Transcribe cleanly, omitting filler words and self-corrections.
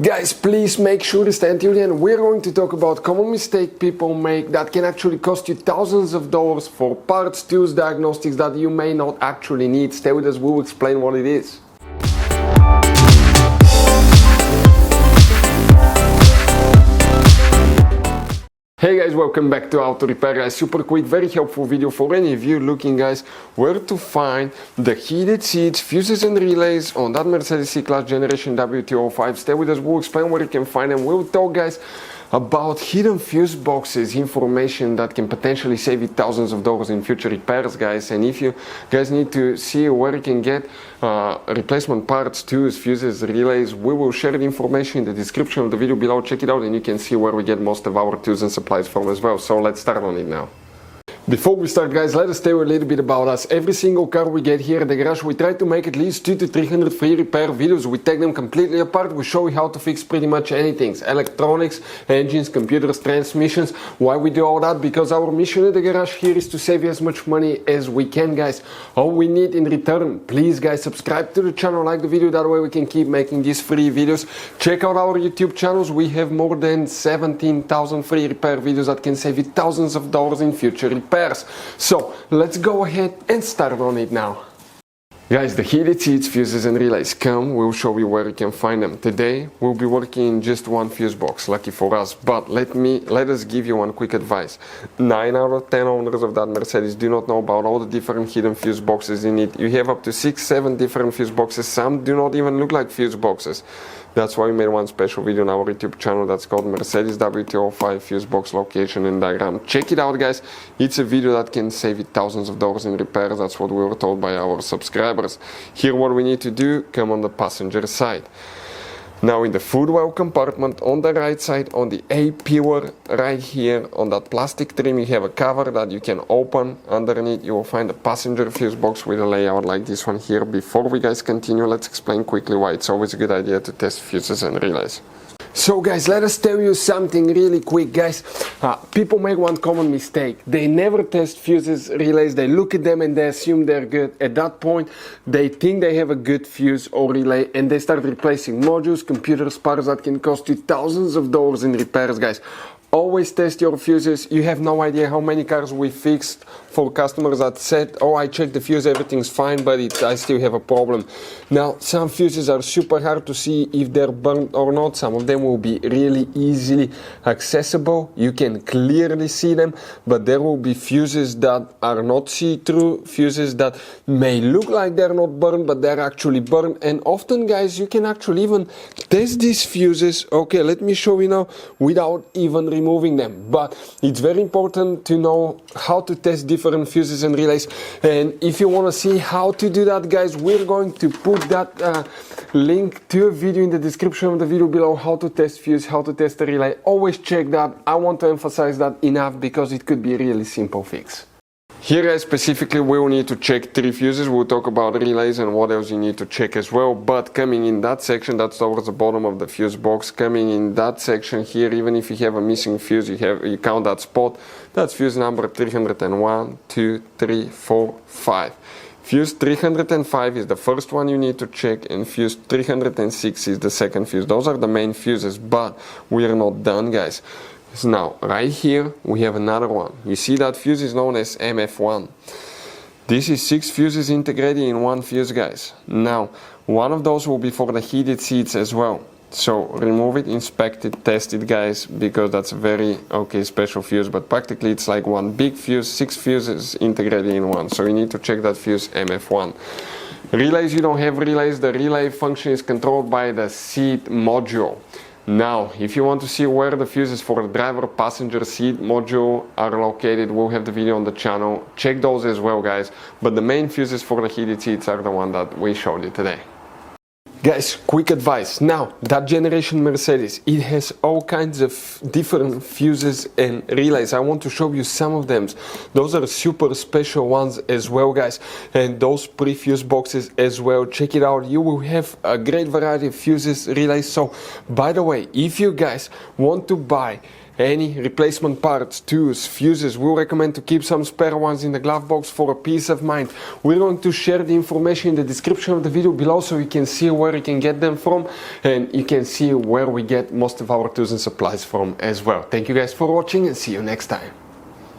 Guys, please make sure to stay until the end. We're going to talk about common mistake people make that can actually cost you thousands of dollars for parts, tools, diagnostics that you may not actually need. Stay with us, we'll explain what it is. Hey guys, welcome back to Auto Repair guys. Super quick, very helpful video for any of you looking guys where to find the heated seats, fuses and relays on that Mercedes C-Class Generation W205. Stay with us, we'll explain where you can find them. We'll talk guys about hidden fuse boxes, information that can potentially save you thousands of dollars in future repairs guys. And if you guys need to see where you can get replacement parts, tools, fuses, relays, we will share the information in the description of the video below. Check it out and you can see where we get most of our tools and supplies from as well. So let's start on it now. Before we start guys, let us tell you a little bit about us. Every single car we get here at the garage, we try to make at least 200 to 300 free repair videos. We take them completely apart, we show you how to fix pretty much anything. Electronics, engines, computers, transmissions. Why we do all that? Because our mission at the garage here is to save you as much money as we can guys. All we need in return, please guys, subscribe to the channel, like the video, that way we can keep making these free videos. Check out our YouTube channels, we have more than 17,000 free repair videos that can save you thousands of dollars in future repairs. So let's go ahead and start on it now. Guys, the heated seats, fuses and relays come, we'll show you where you can find them. Today we'll be working in just one fuse box, lucky for us, but let us give you one quick advice. 9 out of 10 owners of that Mercedes do not know about all the different hidden fuse boxes in it. You have up to 6-7 different fuse boxes, some do not even look like fuse boxes. That's why we made one special video on our YouTube channel that's called Mercedes W205 fuse box location and diagram. Check it out guys, it's a video that can save you thousands of dollars in repairs. That's what we were told by our subscribers. Here what we need to do, come on the passenger side. Now in the footwell compartment on the right side, on the A pillar right here on that plastic trim, you have a cover that you can open. Underneath you will find a passenger fuse box with a layout like this one here. Before we guys continue, let's explain quickly why it's always a good idea to test fuses and relays. So guys, let us tell you something really quick guys. People make one common mistake. They never test fuses, relays, they look at them and they assume they're good. At that point, they think they have a good fuse or relay and they start replacing modules, computers, parts that can cost you thousands of dollars in repairs guys. Always test your fuses. You have no idea how many cars we fixed for customers that said, oh, I checked the fuse, everything's fine, but I still have a problem. Now, some fuses are super hard to see if they're burnt or not. Some of them will be really easily accessible. You can clearly see them, but there will be fuses that are not see-through, fuses that may look like they're not burned, but they're actually burned. And often, guys, you can actually even test these fuses. Okay, let me show you now without even removing them, but it's very important to know how to test different fuses and relays. And if you want to see how to do that guys, we're going to put that link to a video in the description of the video below, how to test fuse, how to test a relay. Always check that. I want to emphasize that enough because it could be a really simple fix. Here guys, specifically we will need to check 3 fuses. We'll talk about relays and what else you need to check as well. But coming in that section, that's towards the bottom of the fuse box. Coming in that section here, even if you have a missing fuse, you count that spot. That's fuse number 301, 2, 3, 4, 5. Fuse 305 is the first one you need to check, and fuse 306 is the second fuse. Those are the main fuses, but we are not done guys. So now, right here, we have another one. You see that fuse is known as MF1. This is 6 fuses integrated in one fuse, guys. Now, one of those will be for the heated seats as well. So, remove it, inspect it, test it, guys, because that's a very, special fuse. But practically, it's like one big fuse, 6 fuses integrated in one. So, you need to check that fuse MF1. Relays, you don't have relays. The relay function is controlled by the seat module. Now, if you want to see where the fuses for the driver passenger seat module are located, we'll have the video on the channel. Check those as well, guys. But the main fuses for the heated seats are the one that we showed you today. Guys, quick advice. Now, that generation Mercedes, it has all kinds of different fuses and relays. I want to show you some of them. Those are super special ones as well, guys. And those pre-fuse boxes as well. Check it out. You will have a great variety of fuses, relays. So, by the way, if you guys want to buy any replacement parts, tools, fuses, we'll recommend to keep some spare ones in the glove box for a peace of mind. We're going to share the information in the description of the video below so you can see where you can get them from, and you can see where we get most of our tools and supplies from as well. Thank you guys for watching, and see you next time.